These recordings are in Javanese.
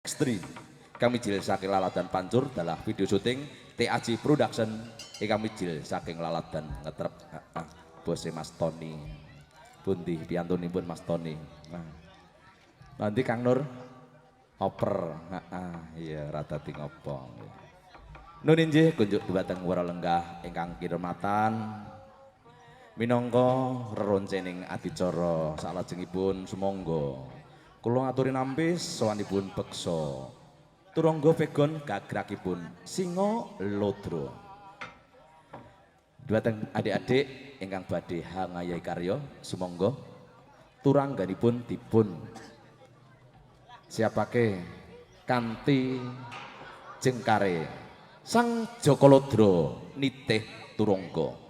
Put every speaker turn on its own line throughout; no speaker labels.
Istri kami jil saking Lalat dan Pancur adalah video syuting TAJ Production kami jil saking Lalat dan ngetrep bosnya Mas Tony bundi piantuni pun Mas Tony nanti Kang Nur oper iya rata ting opong nun injih kunjuk dumateng wara lenggah ingkang kirematan minangka reroncening adicara salajengipun sumangga kula aturi nampi sowanipun beksa turangga pegon gagrakipun singa lodra dumateng adik-adik ingkang badhe hangayahi karya sumangga turangganipun dipun siapake kanthi jengkare Sang Jaka Lodra nitih turangga.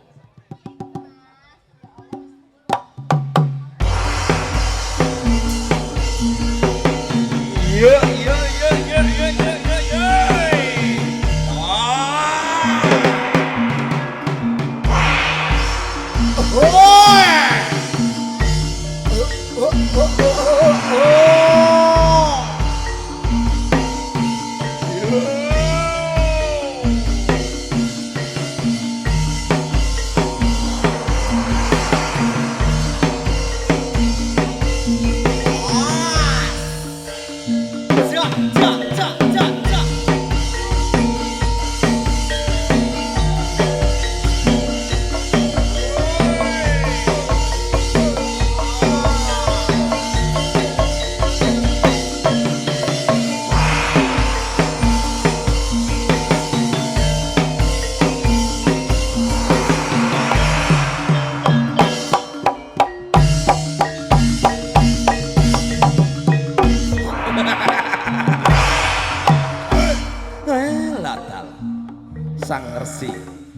Sang Resi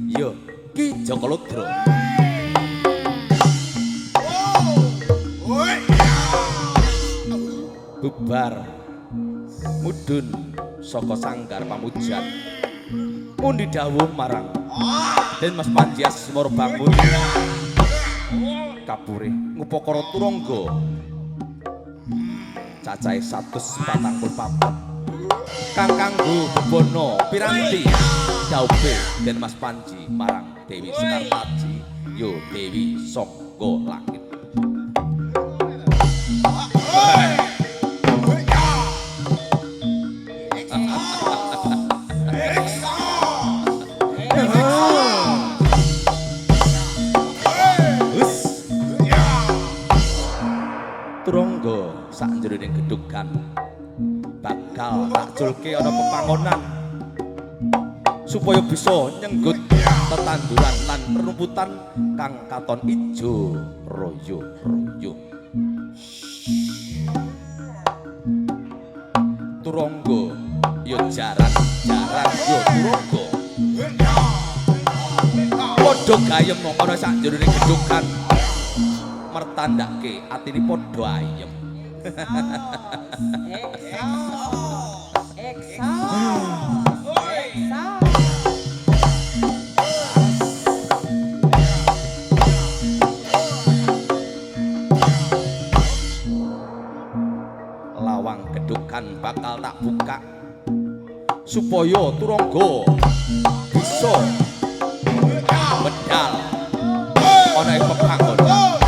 yo Ki Jaka Lodra bubar mudhun saka sanggar pamujan pundi dawuh marang Den Mas Panji Asmara bangun kapure ngupakara turangga cacahe 144 kang kanggo bebono piranti daupe Den Mas Panji marang Dewi Sekartaji yo Dewi saka langit turangga sak jroning gedhugan bakal tak culke ana pepangonan supaya bisa nyenggut tetanduran lan rumputan kang katon ijo royo-royo. Turangga ya jaran-jaran ya turangga. Padha gayem mong ana sak jroning gedhugan mertandake atine padha ayem. Lawang gedhugan bakal tak buka supaya turangga bisa medal ana ing pepanggonan.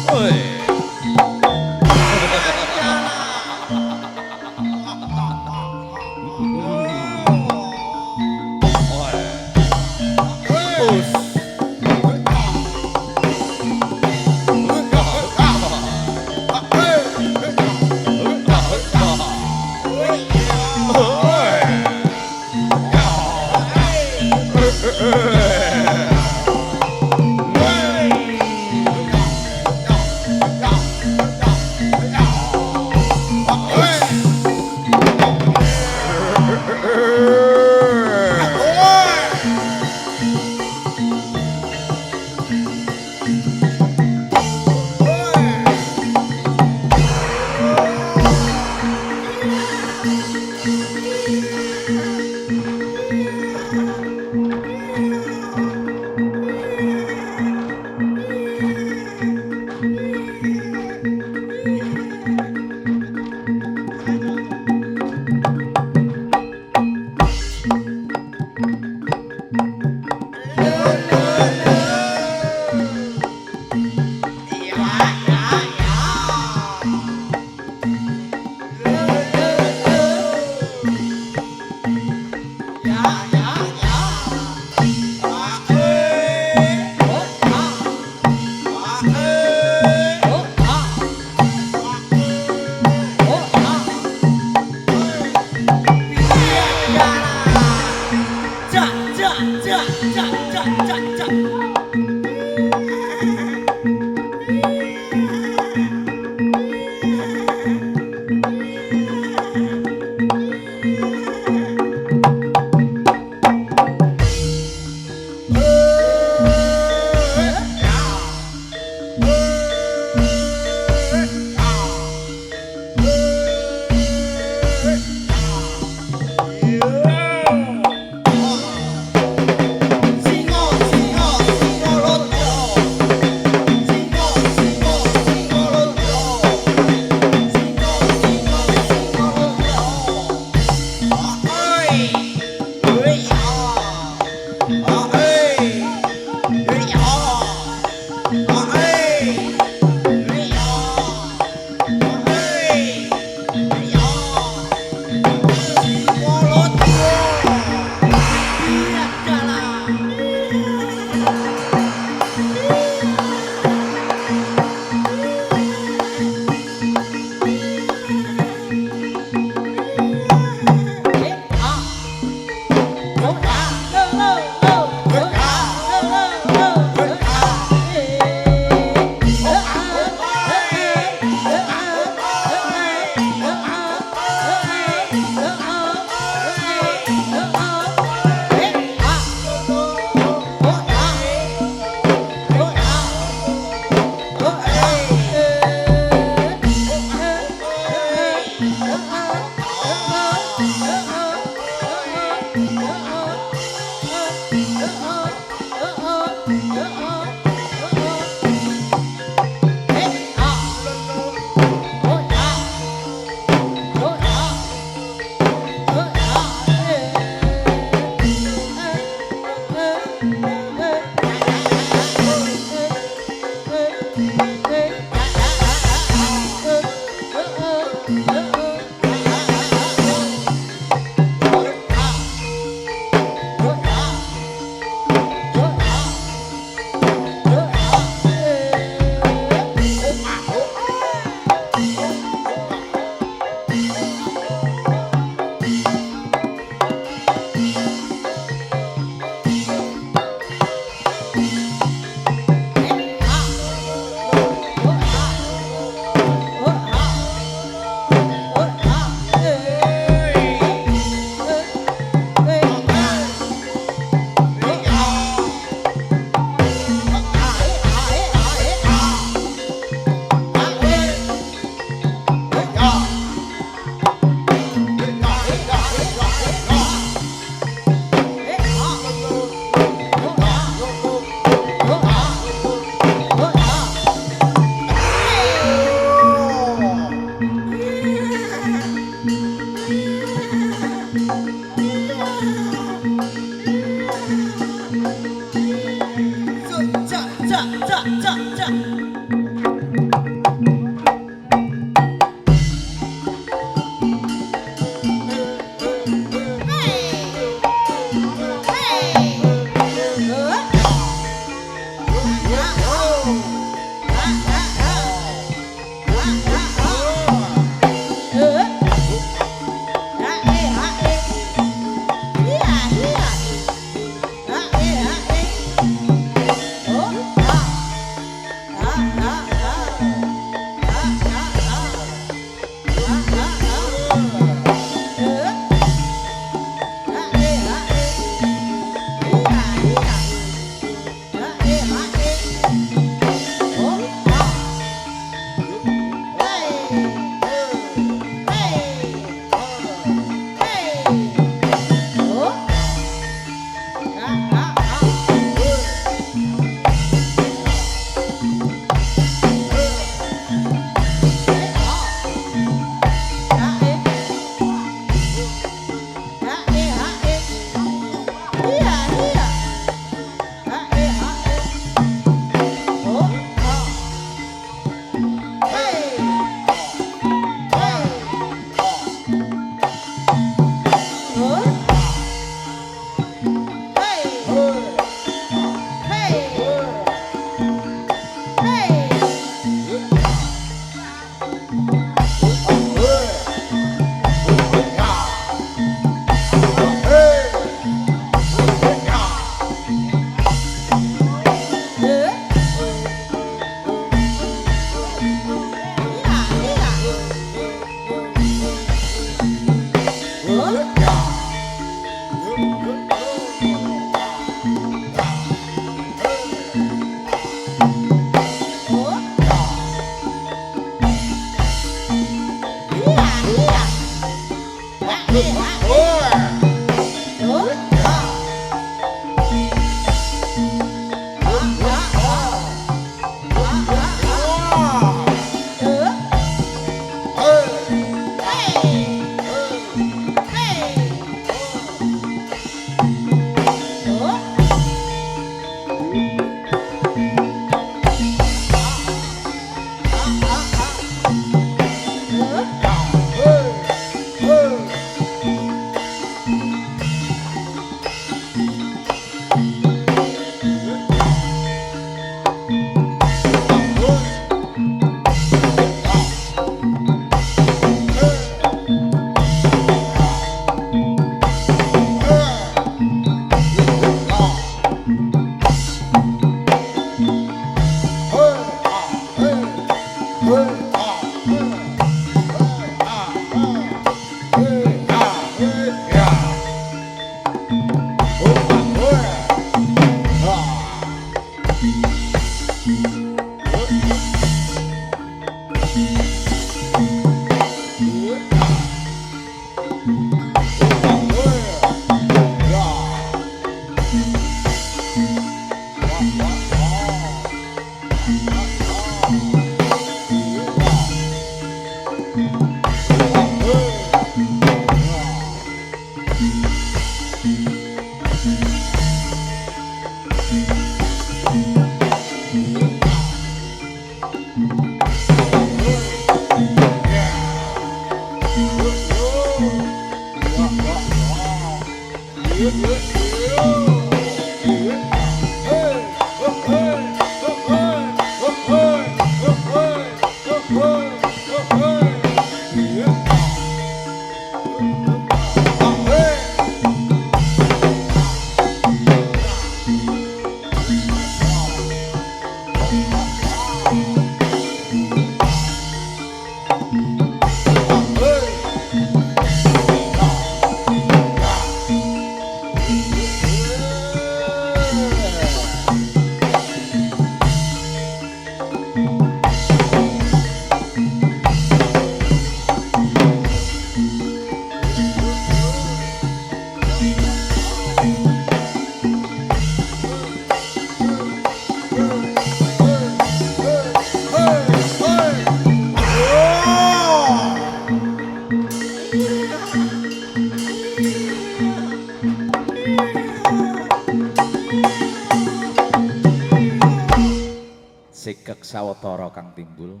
Sigek sawetara Kang Timbul.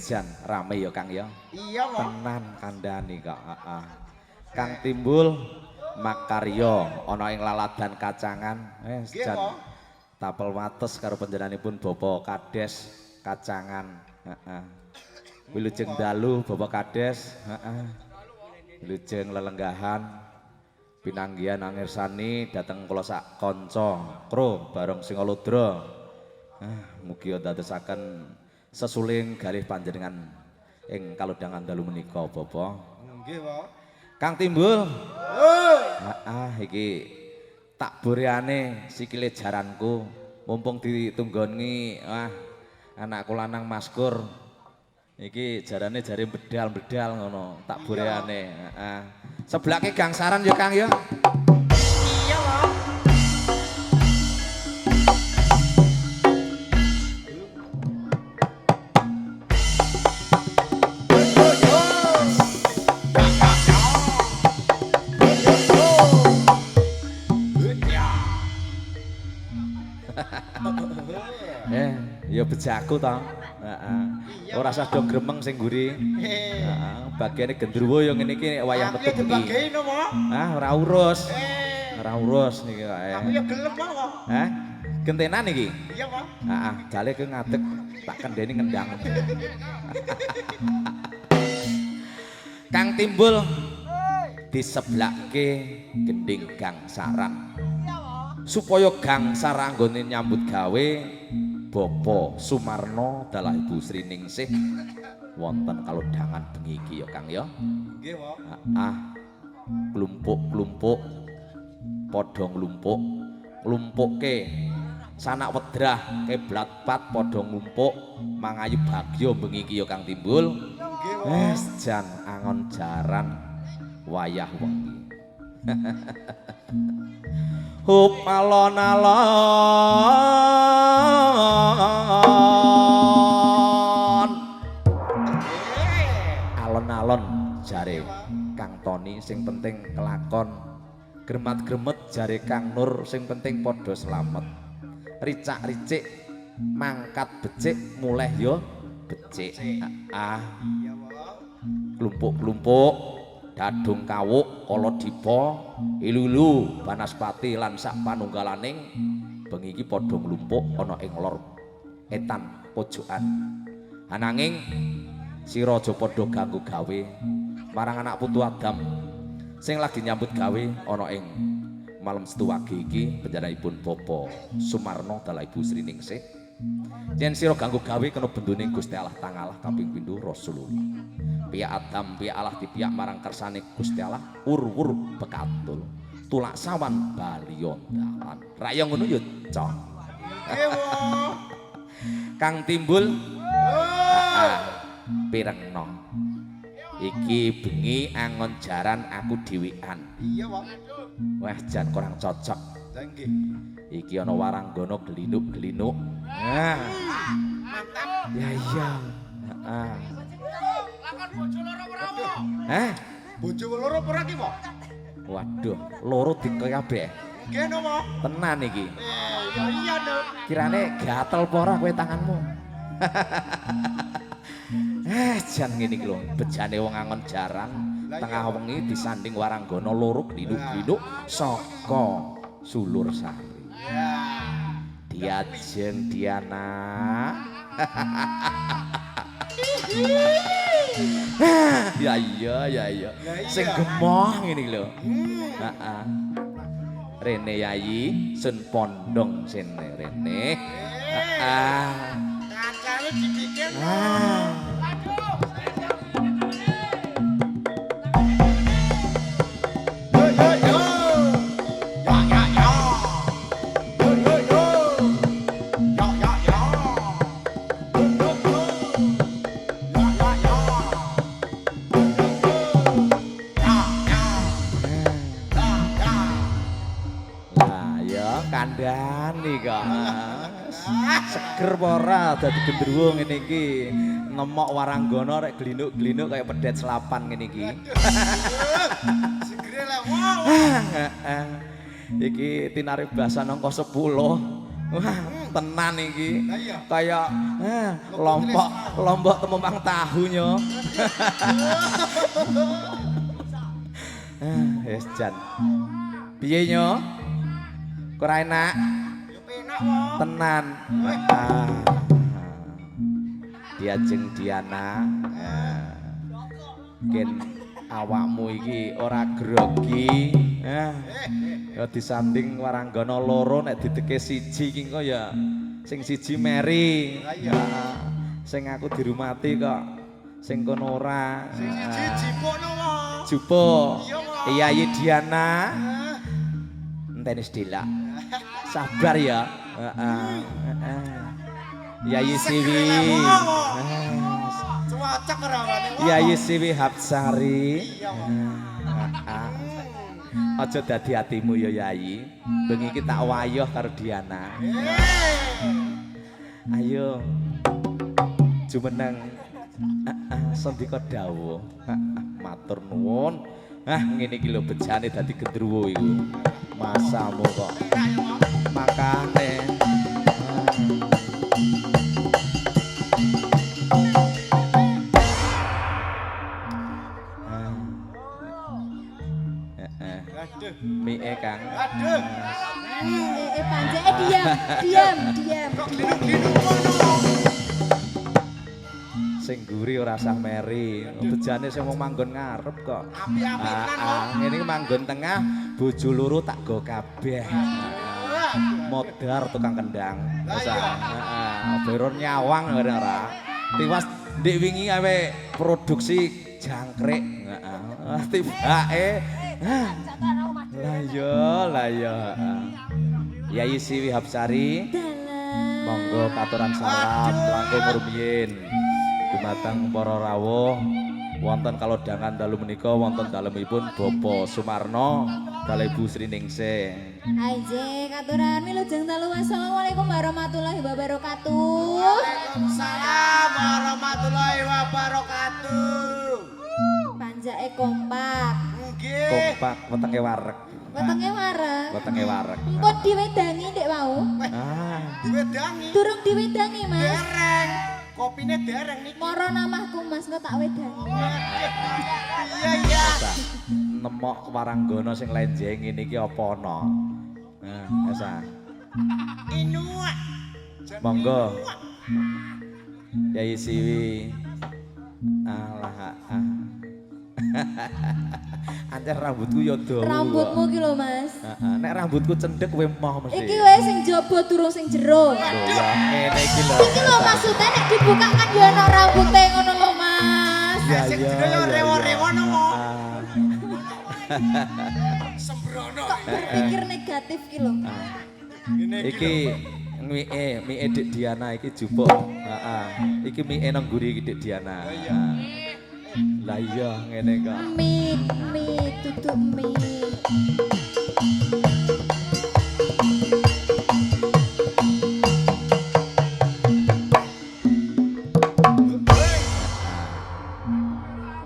Jan rame ya Kang ya.
Iya, Pak.
Tenan kandhani kok. Kang Timbul makarya ana ing laladan kacangan. Jan tapel wates karo panjenenganipun Bapak Kades kacangan. Heeh. Wilujeng dalu Bapak Kades, heeh. Wilujeng lelenggahan pinanggihan angirsani dateng kula sak kanca kro bareng Singalodra. Mugi dadosaken sesuling galih panjenengan ing kalodhangan dalu menika Bapak.
Nggih, Pak.
Kang Timbul. Iki tak boreane sikile jaranku mumpung ditunggoni anakku lanang Maskur. Iki jarane jare bedal-bedal ngono, tak boreane. Sebelake gangsaran ya Kang ya.
Iya, Pak.
Ya bejaku to. Ora usah do gremeng sing mburi. Bagiane gendruwo ya ngene iki wayah metu iki.
Bagian apa?
Ora urus. Ora urus niki kok.
Aku ya gelem kok.
Gentenan iki?
Iya, Pak.
Jale ke ngadeg tak kendeni ngendang. Kang Timbul diseblake gending gangsaran. Supaya gangsar anggone nyambut gawe Bapak Sumarno dalah Ibu Sri Ningsih wonten kalodhangan bengi iki ya Kang ya.
Nggih, Pak.
Klumpuk-klumpuk padha nglumpuk, nglumpukke sanak wedrah keblat pat padha ngumpuk mangayu bagya bengi iki ya Kang Timbul.
Nggih, Wong.
Wes jan angon jaran wayah wengi. Hup alon-alon. Alon-alon jare Kang Toni sing penting kelakon. Gremat-gremet jare Kang Nur sing penting padha slamet. Ricak-ricik mangkat becik muleh yo becik. Ah.
Iya, Wong.
Klumpuk-klumpuk dadung kawuk kala dipa ilu-ilu banaspati lan sak panunggalaning bengi iki padha nglumpuk ana ing lor etan pojokan. Ananging sira aja padha ganggu gawe marang anak putu Adam sing lagi nyambut gawe ana ing malam Setu Wage iki panjenenganipun Bapa Sumarno dalah Ibu Sri Ningsih. Yen sira ganggu gawe kena bendune Gusti Allah Ta'ala kaping pindho Rasulullah. Pihak Adam, pihak Allah dipiak marang kersane Gusti Allah, ur-ur bekatul. Tulak sawan balion dalan. Raya ngono ya, Cok.
Nggih, Wong.
Kang Timbul,
Oh.
pirengno. Iki bengi angon jaran aku dhewean.
Iya, Wong.
Wah, jan kurang cocok.
Lah nggih.
Iki ana waranggana gelinuk-gelinuk. Nah,
Mantap.
ya iya. Heeh.
Lakon bojo loro prawo.
Hah?
Bojo loro ora ki, Wong?
Waduh, loro dikoy kabeh.
Nggih, no, Wong.
Tenan iki.
Ya iya, no.
Kirane gatel apa ora kowe tanganmu? Jan ngene iki lho, bejane wong angon jaran tengah wengi disanding waranggana loro gliduk-gliduk saka Sulur Sari. Diajeng Diana. Ya iya ya iya. Sing gemoh ngene iki lho. Heeh. Rene Yayi Sun Pondong sene rene. Heeh.
Kancane dibikin. Yo yo yo. Ya ya ya. Yo yo yo. Ya ya ya. Yo yo yo. Ya ya ya. Yo yo yo. Ya ya. Ya ya.
Lah ya kandhani kok. Seger apa ora dadi gendruwo ngene iki. Nemok waranggana rek glinuk-glinuk kaya pedet selapan ngene iki.
Segere lah, wow.
Iki tinaribasan angka 10. Wah, tenan iki.
Lah iya.
Kaya lombok tememang tahu nyo. Wis jan. Piye nyo? Ora enak?
Yo penak, Wong.
Tenan. Diajeng Diana. Gen awakmu iki ora grogi. Ya disanding waranggana loro nek diteke siji iki kok ya sing siji meri. Sing aku dirumati kok sing kono ora.
Sing siji jipukno, Wong.
Jupo.
Iya, Wong.
Iya Diana. Enteni Stila. Sabar ya. Yayi Siwi.
Cuacak ora wane, Wong.
Yayi Siwi Hapsari.
Iya, Wong.
Aja dadi atimu ya Yayi. Bengi iki tak wayah karo Diana. Ayo. Jumeneng sendika dawuh. Matur nuwun. Ngene iki lho bejane dadi gendruwo iku. Masamu kok. Makane.
Aduh.
Mie Kang.
Aduh.
Panjake diam.
Kok gliduk-gliduk ngono?
Sing guri ora usah meri. Bejane sing wong manggon ngarep kok.
Api-apian,
Ngene iki manggon tengah, bojo loro tak go kabeh. Modar tukang kendang. Beron nyawang ora. Tiwas ndek wingi awe produksi jangkrik. Tibake. Lah iya. Yai Siwi Hapsari.
Dalam.
Monggo katuran salam langkung rumiyin dumateng para rawuh wonten kalodhangan dalu menika wonten dalemipun Bapak Sumarno kalih Ibu Sri Ningsih.
Aje katuran wilujeng dalu. Assalamualaikum warahmatullahi wabarakatuh.
Waalaikumsalam warahmatullahi wabarakatuh.
Panjake kompak.
Nggih.
Kompak wetenge wareg.
Wetenge wareg.
Wetenge wareg.
Empun diwedangi Ndek wau.
Ah,
Diwedangi.
Durung diwedangi, Mas.
Dereng. Kopine dereng niki.
Moro namahku Mas kok tak wedangi.
Iya iya.
Esa. Nemok waranggana sing lenjeng ngene iki apa ana? Nah, Esa.
Inuak.
Monggo. Yai Siwi. Alah. Anjar rambutku ya dawa.
Rambutmu ki lho, Mas.
Heeh, nek rambutku cendhek kowe moh mesti.
Iki wae sing jaba durung sing jero.
Lho ya ngene iki lho.
Iki lho maksudnya nek dibuka kan ya ana rambute ngono lho, Mas.
Ya
Sing
ya.
jero ya rewo-rewo nomo.
Ah,
Sembrono.
Kok berpikir negatif ki lho.
Ngene
iki mie Dik Diana iki jupuk. Heeh. Iki mie nang guri iki Dik Diana. Lah iya ngene kok.
Mie tutuk mie.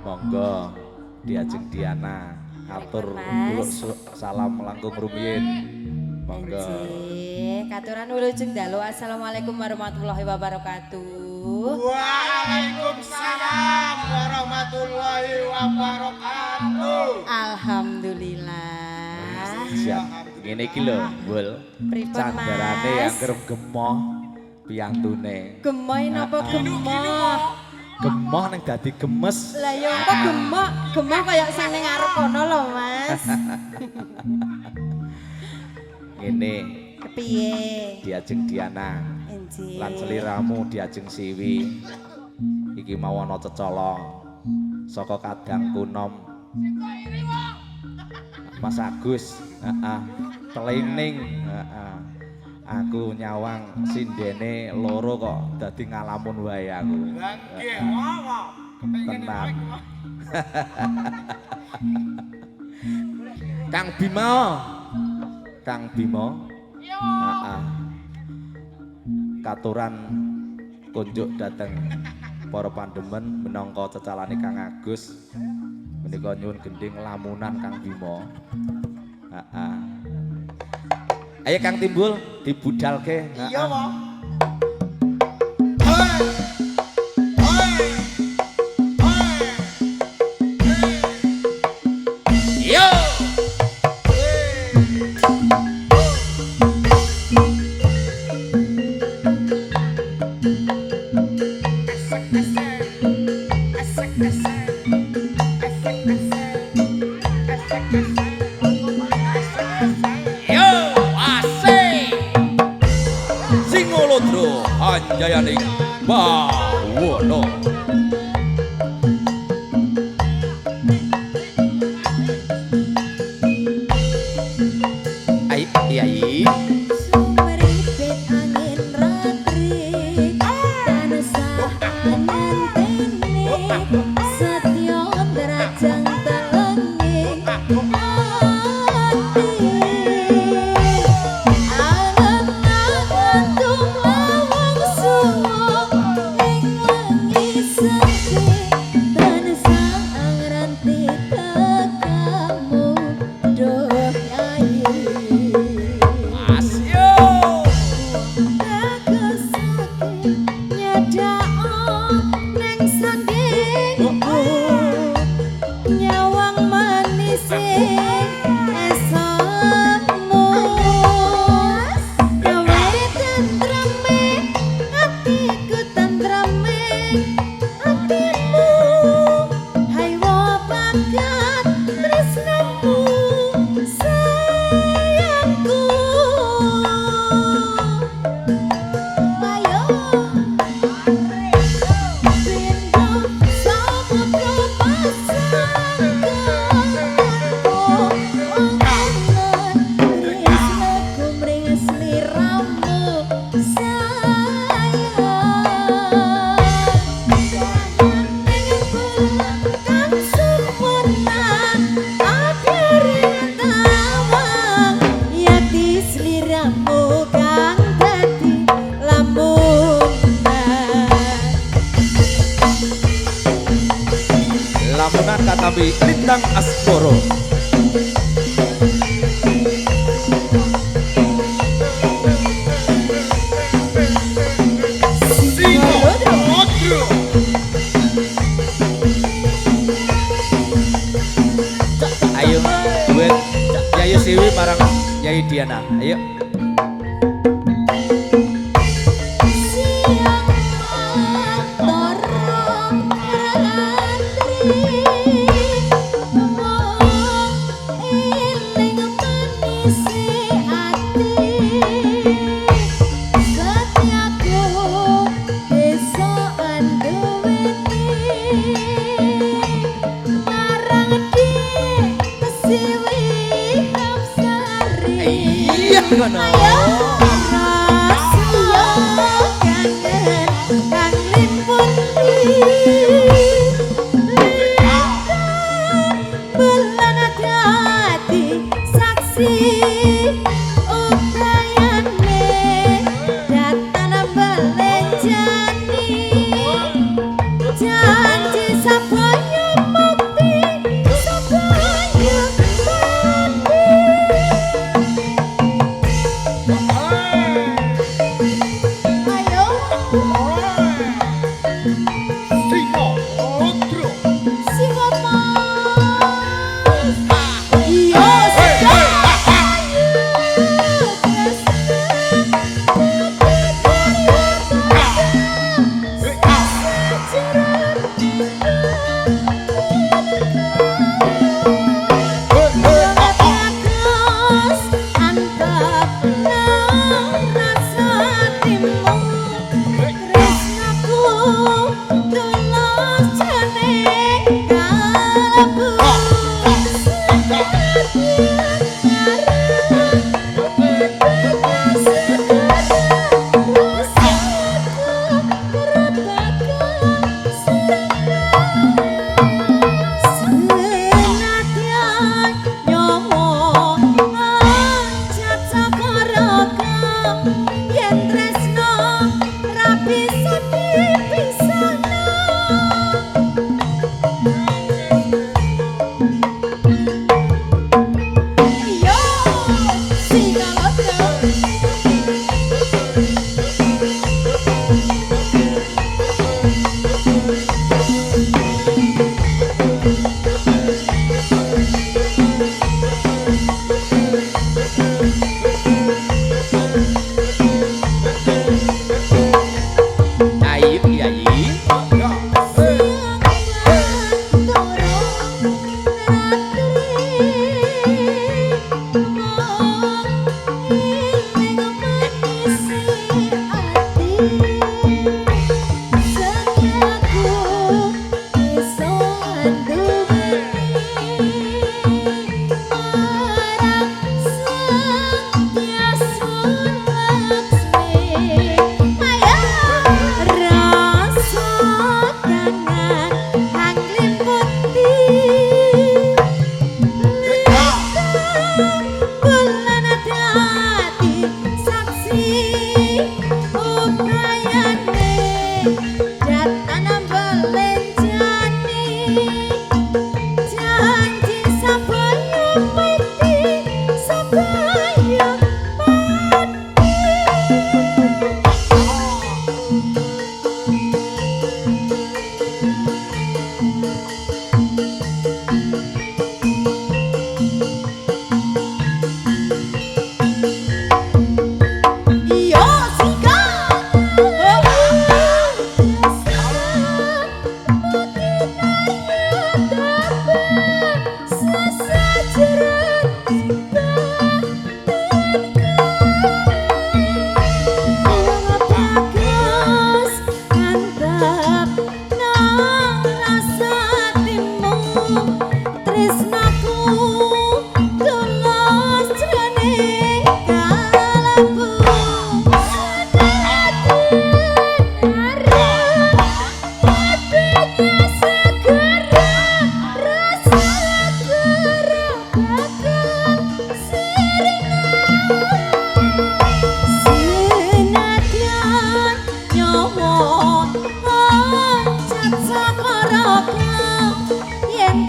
Monggo diajeng Diana atur dulur salam langkung rumiyin. Monggo.
Nggih, katuran wilujeng dalu. Assalamualaikum warahmatullahi wabarakatuh.
Waalaikumsalam warahmatullahi wabarakatuh.
Alhamdulillah.
Siap. Ngene iki lho, Bul.
Pripun,
Candarane
Mas?
anggere gemoh piyantune.
Gemoy napa gemoh?
Gemoh ning dadi gemes.
Lah ya apa gemoh? Gemoh kaya sing ning arep kono lho, Mas.
Ngene
Kepiye?
diajeng Diana.
Enjih.
Lan seliramu diajeng Siwi. Iki mau ana cecala saka Kadang Kunom. Mas Agus, heeh. Telining, heeh. Aku nyawang sindene loro kok dadi ngalamun wae aku.
Lah nggih, wawa.
Tenang. Kang Bima. Kang Bima. Heeh. Katuran kunjuk dateng para pandemen minangka cecalane Kang Agus. Menika nyuwun gending lamunan Kang Bima. Heeh. Ayo Kang Timbul dibudalke.
Iya, Wong. Hei. Hei. Hei.
Yo. Yo, asik. Singolodro Anjayaning Bawono. Ai.
Sumeripit angin ratrik tansah nenteni setya derajang telenging ati angen-angen tumawang suwung ing wengi sepi tansah angranti tekamu doh yayi.
Asyo.
Nyawang manis esamu gawe tentreme atiku tentreme atimu hai wo bakat tresnamu sayangku ayo Pindo samudra
Lamunan Katambi Lintang Asporo. Ayo duet Yayu Siwi marang Yayu Diana. Ayo. Iya ngono.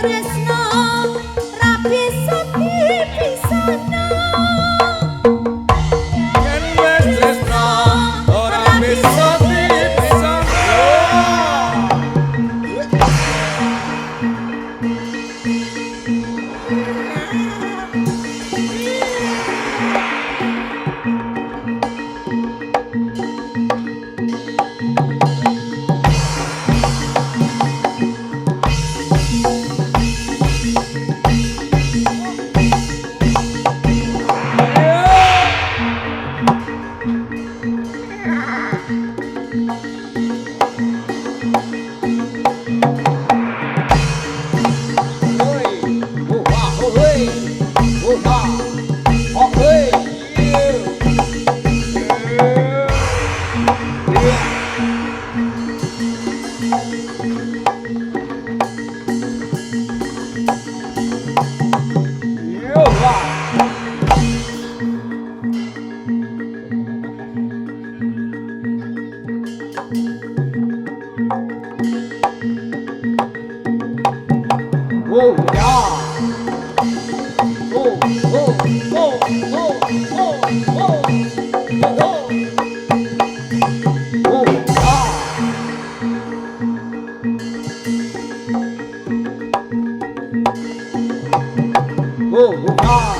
tresno rapi sati pisana
Yen wis tresno ora bisa dipisah.
Oh,